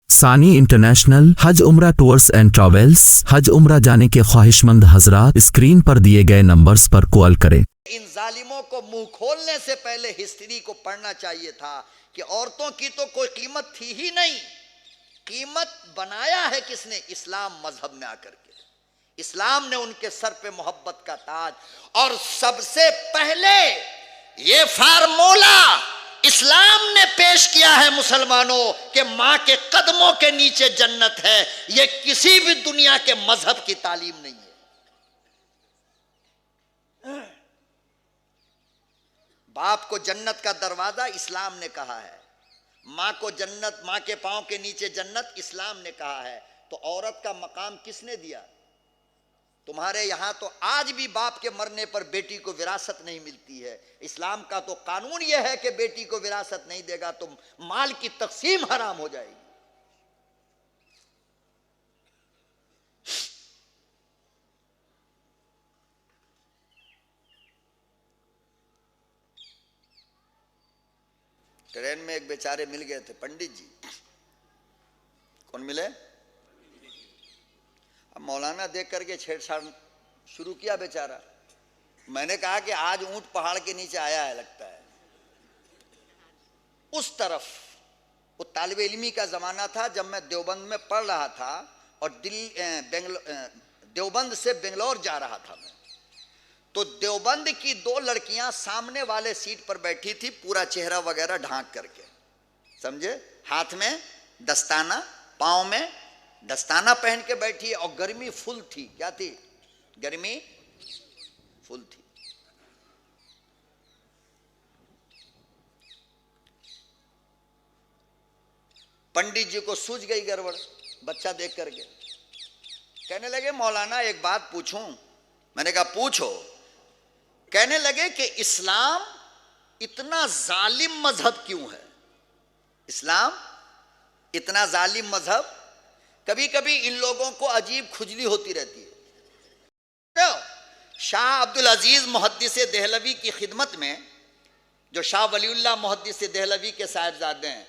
सानी इंटरनेशनल हज उम्रा टूर्स एंड ट्रैवल्स। हज उम्रा जाने के ख्वाहिशमंद हजरात स्क्रीन पर दिए गए नंबर्स पर कॉल करें। इन जालिमों को मुंह खोलने से पहले हिस्ट्री को पढ़ना चाहिए था कि औरतों की तो कोई कीमत थी ही नहीं। कीमत बनाया है किसने? इस्लाम मजहब में आकर के। इस्लाम ने उनके सर पे मोहब्बत का ताज, और सबसे पहले ये फार्मूला इस्लाम ने पेश किया है मुसलमानों के मां के कदमों के नीचे जन्नत है। ये किसी भी दुनिया के मजहब की तालीम नहीं है। बाप को जन्नत का दरवाजा इस्लाम ने कहा है, मां को जन्नत, मां के पांव के नीचे जन्नत इस्लाम ने कहा है। तो औरत का मकाम किसने दिया? तुम्हारे यहां तो आज भी बाप के मरने पर बेटी को विरासत नहीं मिलती है। इस्लाम का तो कानून यह है कि बेटी को विरासत नहीं देगा तो माल की तकसीम हराम हो जाएगी। ट्रेन में एक बेचारे मिल गए थे, पंडित जी। कौन मिले? अब मौलाना देख करके छेड़छाड़ शुरू किया बेचारा। मैंने कहा कि आज ऊंट पहाड़ के नीचे आया है लगता है। उस तरफ वो तालिब इल्मी का जमाना था जब मैं देवबंद में पढ़ रहा था और देवबंद से बेंगलोर जा रहा था मैं। तो देवबंद की दो लड़कियां सामने वाले सीट पर बैठी थी, पूरा चेहरा वगैरह ढांक करके, समझे, हाथ में दस्ताना, पांव में दस्ताना पहन के बैठी है, और गर्मी फुल थी। क्या थी? गर्मी फुल थी। पंडित जी को सूझ गई गड़बड़ बच्चा देख करके। कहने लगे मौलाना एक बात पूछूं? मैंने कहा पूछो। कहने लगे कि इस्लाम इतना जालिम मजहब क्यों है? इस्लाम इतना जालिम मजहब। कभी कभी इन लोगों को अजीब खुजली होती रहती है। शाह अब्दुल अजीज मुहद्दिस देहलवी की खिदमत में, जो शाह वलीउल्लाह मुहद्दिस देहलवी के साहिबजादे हैं,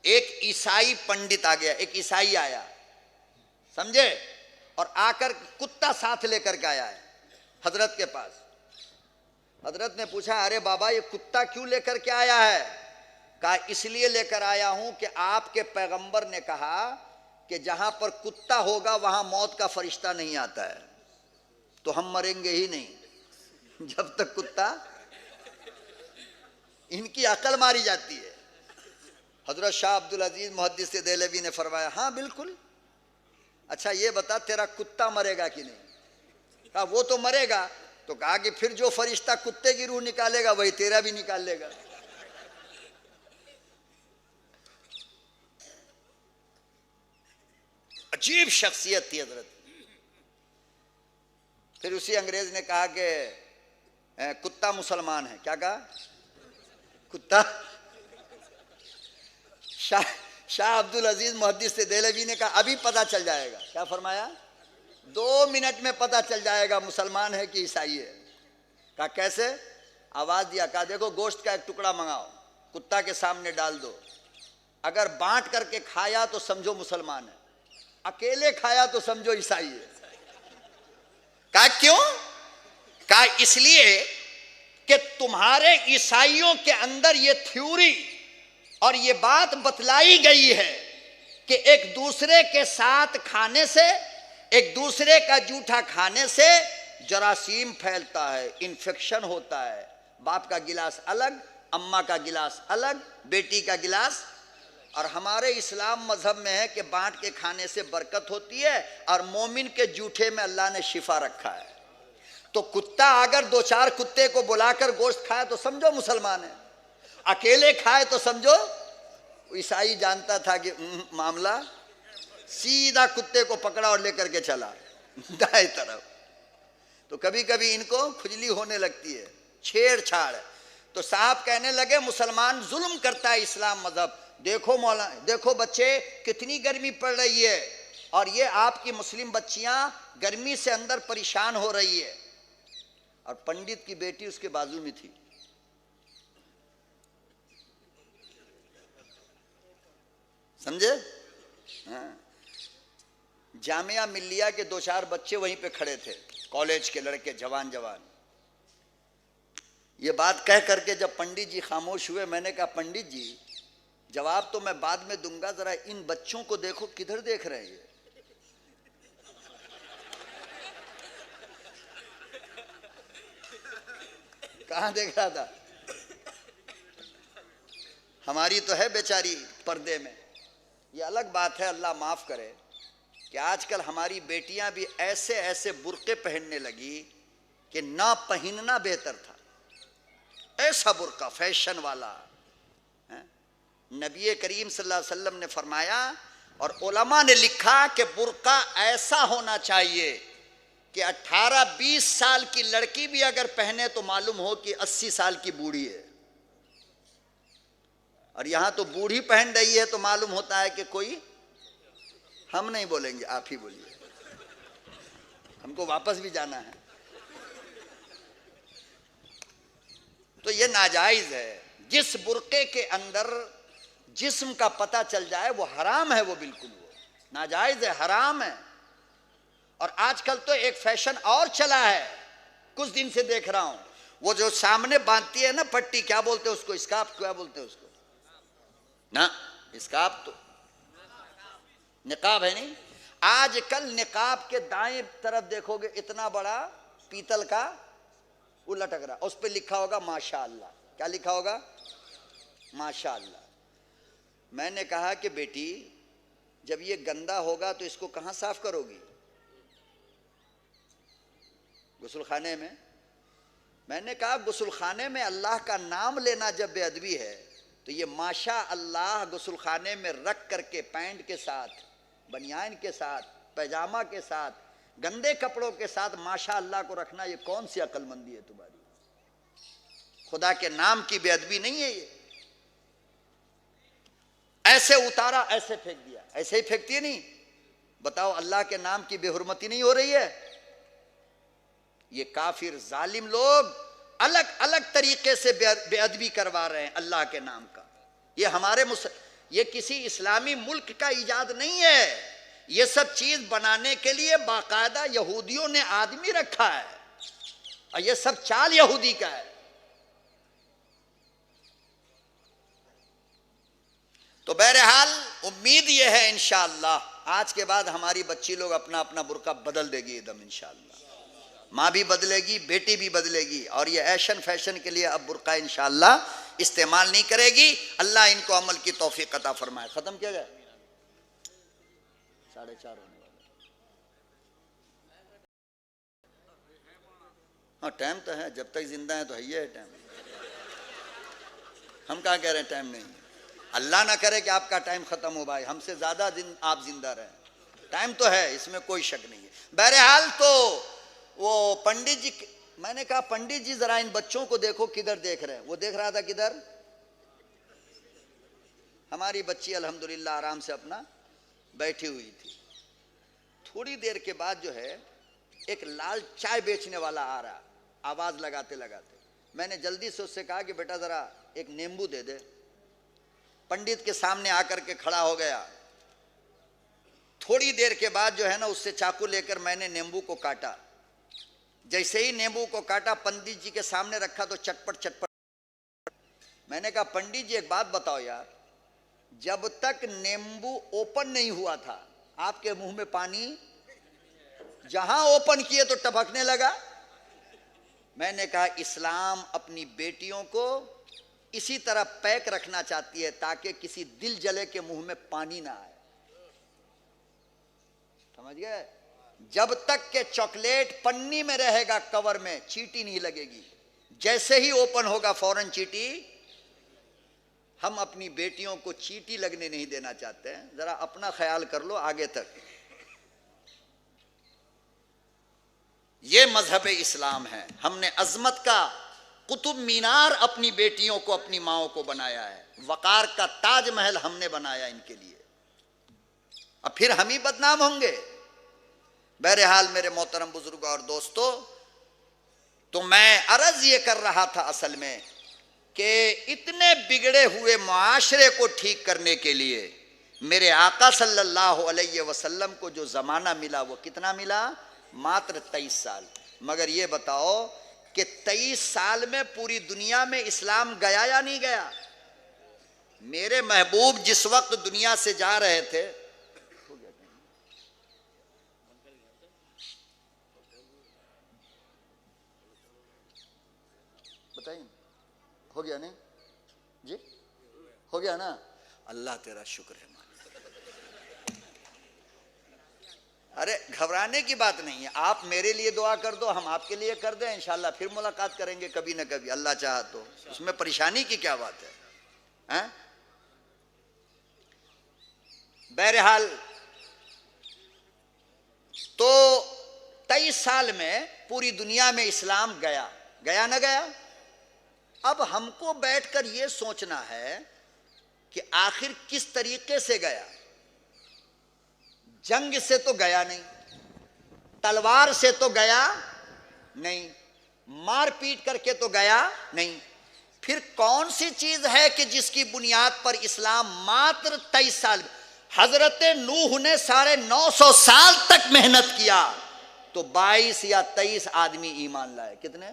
एक ईसाई पंडित आ गया, एक ईसाई आया, समझे, और आकर कुत्ता साथ लेकर के आया है हजरत के पास। हजरत ने पूछा, अरे बाबा ये कुत्ता क्यों लेकर के आया है? कहा इसलिए लेकर आया हूं कि आपके पैगंबर ने कहा कि जहां पर कुत्ता होगा वहां मौत का फरिश्ता नहीं आता है, तो हम मरेंगे ही नहीं जब तक कुत्ता। इनकी अकल मारी जाती है। हजरत शाह अब्दुल अजीज मुहद्दिस देहलवी ने फरमाया, हाँ बिल्कुल। अच्छा ये बता तेरा कुत्ता मरेगा कि नहीं? कहा वो तो मरेगा। तो कहा कि फिर जो फरिश्ता कुत्ते की रूह निकालेगा वही तेरा भी निकाल लेगा। अजीब शख्सियत थी हजरत। फिर उसी अंग्रेज ने कहा कि कुत्ता मुसलमान है। क्या कहा? कुत्ता। शाह अब्दुल अजीज मुहद्दिस देहलवी ने कहा अभी पता चल जाएगा। क्या फरमाया? 2 मिनट में पता चल जाएगा मुसलमान है कि ईसाई है। कहा कैसे? आवाज दिया, कहा देखो गोश्त का एक टुकड़ा मंगाओ, कुत्ता के सामने डाल दो, अगर बांट करके खाया तो समझो मुसलमान है, अकेले खाया तो समझो ईसाई है। कहा क्यों? कहा इसलिए कि तुम्हारे ईसाइयों के अंदर ये थ्योरी और ये बात बतलाई गई है कि एक दूसरे के साथ खाने से, एक दूसरे का जूठा खाने से जरासीम फैलता है, इन्फेक्शन होता है। बाप का गिलास अलग, अम्मा का गिलास अलग, बेटी का गिलास। और हमारे इस्लाम मजहब में है कि बांट के खाने से बरकत होती है, और मोमिन के जूठे में अल्लाह ने शिफा रखा है। तो कुत्ता अगर 2-4 कुत्ते को बुलाकर गोश्त खाए तो समझो मुसलमान है, अकेले खाए तो समझो ईसाई। जानता था कि मामला, सीधा कुत्ते को पकड़ा और लेकर के चला दाएं तरफ। तो कभी कभी इनको खुजली होने लगती है, छेड़छाड़। तो साहब कहने लगे मुसलमान जुल्म करता है इस्लाम मजहब। देखो मौलाना, देखो बच्चे कितनी गर्मी पड़ रही है, और ये आपकी मुस्लिम बच्चियां गर्मी से अंदर परेशान हो रही है। और पंडित की बेटी उसके बाजू में थी। समझे? हाँ। जामिया मिल्लिया के 2-4 बच्चे वहीं पे खड़े थे, कॉलेज के लड़के, जवान जवान। ये बात कह करके जब पंडित जी खामोश हुए, मैंने कहा पंडित जी जवाब तो मैं बाद में दूंगा, जरा इन बच्चों को देखो किधर देख रहे हैं ये। कहां देख रहा था? हमारी तो है बेचारी पर्दे में। ये अलग बात है, अल्लाह माफ करे, कि आजकल हमारी बेटियां भी ऐसे ऐसे बुर्के पहनने लगी कि ना पहनना बेहतर था। ऐसा बुर्का फैशन वाला है। नबी करीम सल्लल्लाहु अलैहि वसल्लम ने फरमाया और उलमा ने लिखा कि बुर्का ऐसा होना चाहिए कि 18-20 साल की लड़की भी अगर पहने तो मालूम हो कि 80 साल की बूढ़ी है। और यहां तो बूढ़ी पहन रही है तो मालूम होता है कि कोई, हम नहीं बोलेंगे, आप ही बोलिए, हमको वापस भी जाना है। तो ये नाजायज है। जिस बुर्के के अंदर जिस्म का पता चल जाए वो हराम है, वो बिल्कुल वो नाजायज है, हराम है। और आजकल तो एक फैशन और चला है, कुछ दिन से देख रहा हूं, वो जो सामने बांधती है ना पट्टी, क्या बोलते हैं उसको, स्कार्फ क्या बोलते हैं उसको ना, स्कार्फ तो निकाब है नहीं। आजकल निकाब के दाएं तरफ देखोगे इतना बड़ा पीतल का वो लटक रहा, उस पर लिखा होगा माशाअल्लाह। क्या लिखा होगा? माशाअल्लाह। मैंने कहा कि बेटी जब ये गंदा होगा तो इसको कहां साफ करोगी? गुस्लखाने में। मैंने कहा गुस्लखाने में अल्लाह का नाम लेना जब बेअदबी है तो ये माशा अल्लाह गुस्लखाने में रख करके पैंट के साथ, बनियान के साथ, पैजामा के साथ, गंदे कपड़ों के साथ माशा अल्लाह को रखना, ये कौन सी अक्लमंदी है तुम्हारी? खुदा के नाम की बेअदबी नहीं है ये। ऐसे उतारा, ऐसे फेंक दिया, ऐसे ही फेंकती है नहीं? बताओ अल्लाह के नाम की बेहुरमती नहीं हो रही है? ये काफिर जालिम लोग अलग अलग तरीके से बेअदबी करवा रहे हैं अल्लाह के नाम का। ये किसी इस्लामी मुल्क का इजाद नहीं है। ये सब चीज बनाने के लिए बाकायदा यहूदियों ने आदमी रखा है और ये सब चाल यहूदी का है। तो बहरहाल उम्मीद ये है इंशाअल्लाह आज के बाद हमारी बच्ची लोग अपना अपना बुर्का बदल देगी एकदम इंशाअल्लाह। माँ भी बदलेगी, बेटी भी बदलेगी और ये ऐशन फैशन के लिए अब बुर्का इंशाअल्लाह इस्तेमाल नहीं करेगी। अल्लाह इनको अमल की तौफीक अता फरमाए। खत्म किया जाए, 4:30 होने वाला। हाँ टाइम तो है, जब तक जिंदा है तो है ही है टाइम। हम कहाँ कह रहे हैं टाइम नहीं। अल्लाह ना करे कि आपका टाइम खत्म हो भाई, हमसे ज्यादा दिन आप जिंदा रहें। टाइम तो है, इसमें कोई शक नहीं है। बहरहाल तो वो पंडित जी, मैंने कहा पंडित जी जरा इन बच्चों को देखो किधर देख रहे हैं। वो देख रहा था किधर? हमारी बच्ची अल्हम्दुलिल्लाह आराम से अपना बैठी हुई थी। थोड़ी देर के बाद जो है एक लाल चाय बेचने वाला आ रहा, आवाज लगाते लगाते। मैंने जल्दी से उससे कहा कि बेटा जरा एक नींबू दे दे। पंडित के सामने आकर के खड़ा हो गया। थोड़ी देर के बाद जो है ना उससे चाकू लेकर मैंने नींबू को काटा। जैसे ही नींबू को काटा पंडित जी के सामने रखा तो चटपट चटपट। मैंने कहा पंडित जी एक बात बताओ यार, जब तक नींबू ओपन नहीं हुआ था आपके मुंह में पानी, जहां ओपन किए तो टपकने लगा। मैंने कहा इस्लाम अपनी बेटियों को इसी तरह पैक रखना चाहती है ताकि किसी दिल जले के मुंह में पानी ना आए। समझ गए? जब तक के चॉकलेट पन्नी में रहेगा कवर में चींटी नहीं लगेगी। जैसे ही ओपन होगा फौरन चींटी। हम अपनी बेटियों को चींटी लगने नहीं देना चाहते हैं। जरा अपना ख्याल कर लो आगे तक। ये मजहब इस्लाम है। हमने अजमत का कुतुब मीनार अपनी बेटियों को, अपनी माओं को बनाया है। वकार का ताजमहल हमने बनाया इनके लिए। अब फिर हम ही बदनाम होंगे। बहरहाल मेरे मोहतरम बुजुर्ग और दोस्तों, तो मैं अर्ज ये कर रहा था असल में कि इतने बिगड़े हुए मुआशरे को ठीक करने के लिए मेरे आका सल्लल्लाहु अलैहि वसल्लम को जो जमाना मिला वो कितना मिला? मात्र 23 साल। मगर ये बताओ कि 23 साल में पूरी दुनिया में इस्लाम गया या नहीं गया? मेरे महबूब जिस वक्त दुनिया से जा रहे थे, बताइए, हो गया नहीं जी? हो गया ना? अल्लाह तेरा शुक्र है। अरे घबराने की बात नहीं है, आप मेरे लिए दुआ कर दो, हम आपके लिए कर दें, इंशाल्लाह फिर मुलाकात करेंगे कभी ना कभी, अल्लाह चाहा तो। उसमें परेशानी की क्या बात है, हैं? बहरहाल तो 23 साल में पूरी दुनिया में इस्लाम गया, गया ना गया? अब हमको बैठकर यह सोचना है कि आखिर किस तरीके से गया। जंग से तो गया नहीं, तलवार से तो गया नहीं, मारपीट करके तो गया नहीं, फिर कौन सी चीज है कि जिसकी बुनियाद पर इस्लाम मात्र 23 साल? हजरत नूह ने 950 साल तक मेहनत किया तो 22 या 23 आदमी ईमान लाए। कितने?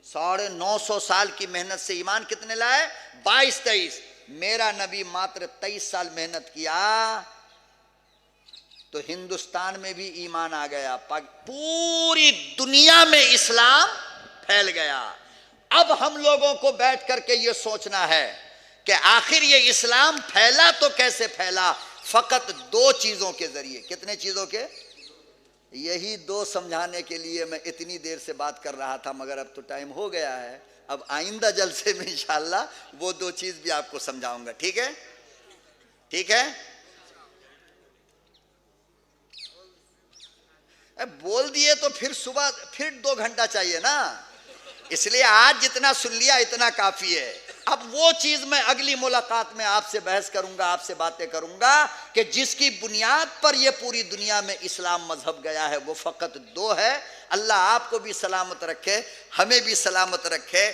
950 साल की मेहनत से ईमान कितने लाए? 22-23। मेरा नबी मात्र 23 साल मेहनत किया तो हिंदुस्तान में भी ईमान आ गया, पूरी दुनिया में इस्लाम फैल गया। अब हम लोगों को बैठ करके ये सोचना है कि आखिर ये इस्लाम फैला तो कैसे फैला? फकत 2 चीजों के जरिए। कितने चीजों के? यही 2 समझाने के लिए मैं इतनी देर से बात कर रहा था, मगर अब तो टाइम हो गया है। अब आइंदा जलसे में इंशाल्लाह वो 2 चीज भी आपको समझाऊंगा। ठीक है? ठीक है? बोल दिए तो फिर सुबह फिर 2 घंटा चाहिए ना, इसलिए आज जितना सुन लिया इतना काफी है। अब वो चीज मैं अगली मुलाकात में आपसे बहस करूंगा, आपसे बातें करूंगा कि जिसकी बुनियाद पर ये पूरी दुनिया में इस्लाम मजहब गया है, वो फकत 2 है। अल्लाह आपको भी सलामत रखे, हमें भी सलामत रखे।